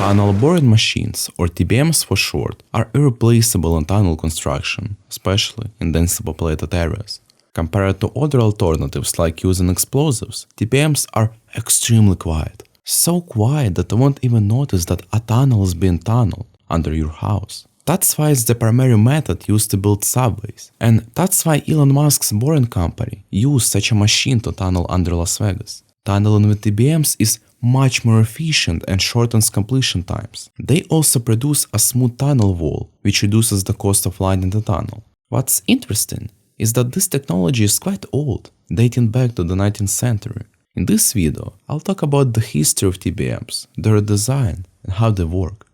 Tunnel boring machines, or TBMs for short, are irreplaceable in tunnel construction, especially in densely populated areas. Compared to other alternatives like using explosives, TBMs are extremely quiet. So quiet that you won't even notice that a tunnel is being tunneled under your house. That's why it's the primary method used to build subways. And that's why Elon Musk's boring company used such a machine to tunnel under Las Vegas. Tunneling with TBMs is much more efficient and shortens completion times. They also produce a smooth tunnel wall, which reduces the cost of lining the tunnel. What's interesting is that this technology is quite old, dating back to the 19th century. In this video, I'll talk about the history of TBMs, their design, and how they work.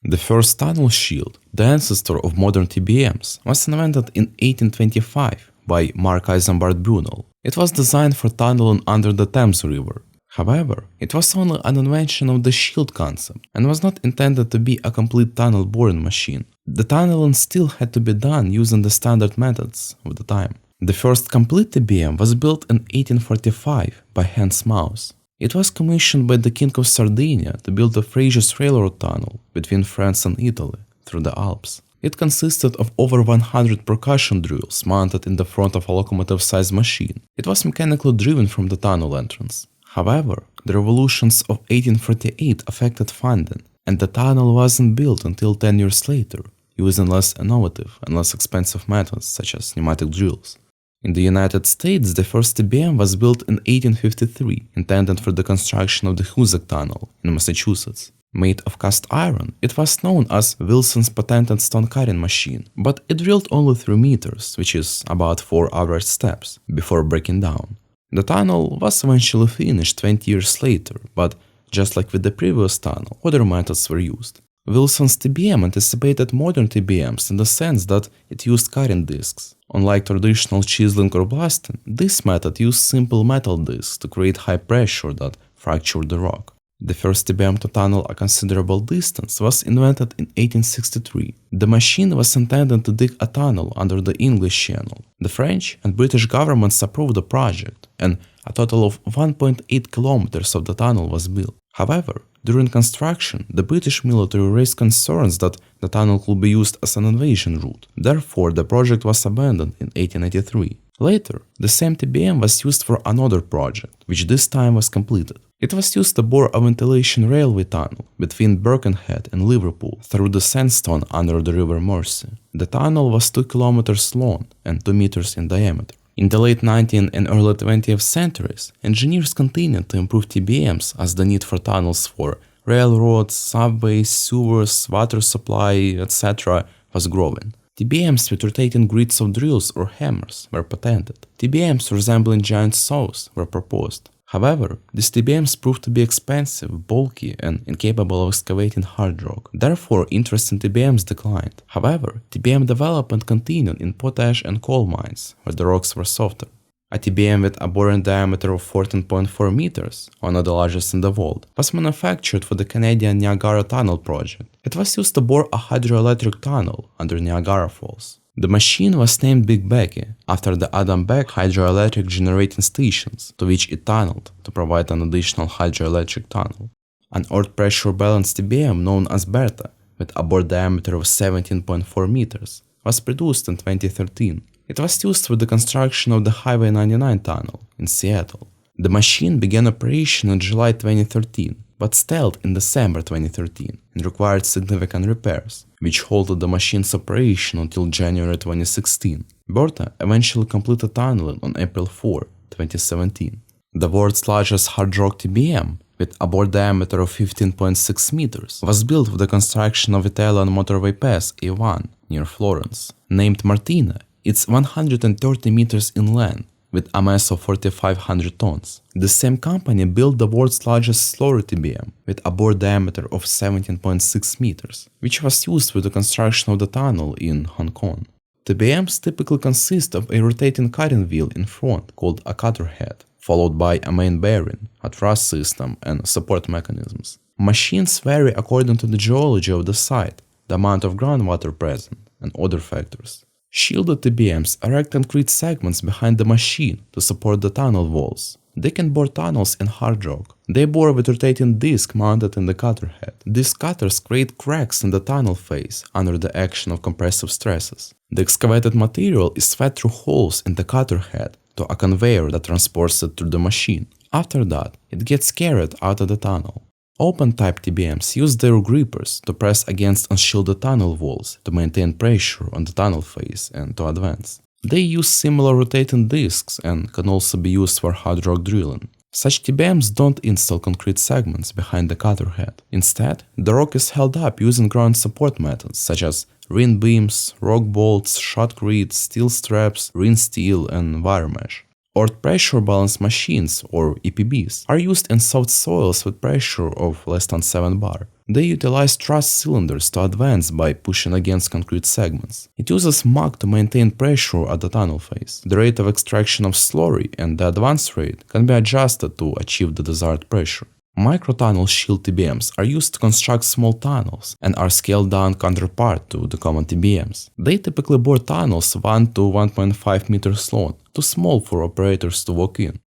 The first tunnel shield, the ancestor of modern TBMs, was invented in 1825 by Mark Isambard Brunel. It was designed for tunneling under the Thames River. However, it was only an invention of the shield concept and was not intended to be a complete tunnel boring machine. The tunneling still had to be done using the standard methods of the time. The first complete TBM was built in 1845 by Hans Maus. It was commissioned by the King of Sardinia to build the Frejus Railroad tunnel between France and Italy through the Alps. It consisted of over 100 percussion drills mounted in the front of a locomotive-sized machine. It was mechanically driven from the tunnel entrance. However, the revolutions of 1848 affected funding, and the tunnel wasn't built until 10 years later, using less innovative and less expensive methods such as pneumatic drills. In the United States, the first TBM was built in 1853, intended for the construction of the Hoosick Tunnel in Massachusetts. Made of cast iron, it was known as Wilson's patented stone cutting machine, but it drilled only 3 meters, which is about 4 average steps, before breaking down. The tunnel was eventually finished 20 years later, but just like with the previous tunnel, other methods were used. Wilson's TBM anticipated modern TBMs in the sense that it used cutting discs. Unlike traditional chiseling or blasting, this method used simple metal discs to create high pressure that fractured the rock. The first TBM to tunnel a considerable distance was invented in 1863. The machine was intended to dig a tunnel under the English Channel. The French and British governments approved the project, and a total of 1.8 kilometers of the tunnel was built. However, during construction, the British military raised concerns that the tunnel could be used as an invasion route. Therefore, the project was abandoned in 1883. Later, the same TBM was used for another project, which this time was completed. It was used to bore a ventilation railway tunnel between Birkenhead and Liverpool through the sandstone under the River Mersey. The tunnel was 2 kilometers long and 2 meters in diameter. In the late 19th and early 20th centuries, engineers continued to improve TBMs as the need for tunnels for railroads, subways, sewers, water supply, etc. was growing. TBMs with rotating grids of drills or hammers were patented. TBMs resembling giant saws were proposed. However, these TBMs proved to be expensive, bulky, and incapable of excavating hard rock. Therefore, interest in TBMs declined. However, TBM development continued in potash and coal mines, where the rocks were softer. A TBM with a boring diameter of 14.4 meters, one of the largest in the world, was manufactured for the Canadian Niagara Tunnel project. It was used to bore a hydroelectric tunnel under Niagara Falls. The machine was named Big Becky after the Adam Beck hydroelectric generating stations to which it tunneled to provide an additional hydroelectric tunnel. An earth pressure balanced TBM known as Bertha, with a bore diameter of 17.4 meters, was produced in 2013. It was used for the construction of the Highway 99 tunnel in Seattle. The machine began operation in July 2013, but stalled in December 2013 and required significant repairs, which halted the machine's operation until January 2016. Bertha eventually completed tunneling on April 4, 2017. The world's largest hard rock TBM, with a bore diameter of 15.6 meters, was built for the construction of Italian motorway pass A1 near Florence. Named Martina, it's 130 meters in length, with a mass of 4,500 tons. The same company built the world's largest slurry TBM, with a bore diameter of 17.6 meters, which was used for the construction of the tunnel in Hong Kong. TBMs typically consist of a rotating cutting wheel in front called a cutter head, followed by a main bearing, a truss system, and support mechanisms. Machines vary according to the geology of the site, the amount of groundwater present, and other factors. Shielded TBMs erect concrete segments behind the machine to support the tunnel walls. They can bore tunnels in hard rock. They bore with rotating disc mounted in the cutter head. These cutters create cracks in the tunnel face under the action of compressive stresses. The excavated material is fed through holes in the cutter head to a conveyor that transports it through the machine. After that, it gets carried out of the tunnel. Open-type TBMs use their grippers to press against unshielded tunnel walls to maintain pressure on the tunnel face and to advance. They use similar rotating discs and can also be used for hard rock drilling. Such TBMs don't install concrete segments behind the cutter head. Instead, the rock is held up using ground support methods such as ring beams, rock bolts, shotcrete, steel straps, ring steel, and wire mesh. Earth pressure balance machines, or EPBs, are used in soft soils with pressure of less than 7 bar. They utilize truss cylinders to advance by pushing against concrete segments. It uses mud to maintain pressure at the tunnel face. The rate of extraction of slurry and the advance rate can be adjusted to achieve the desired pressure. Microtunnel shield TBMs are used to construct small tunnels and are scaled down counterpart to the common TBMs. They typically bore tunnels 1 to 1.5 meters long, too small for operators to walk in.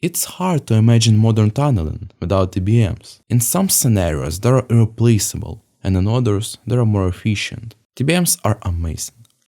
It's hard to imagine modern tunneling without TBMs. In some scenarios they are irreplaceable, and in others they are more efficient. TBMs are amazing.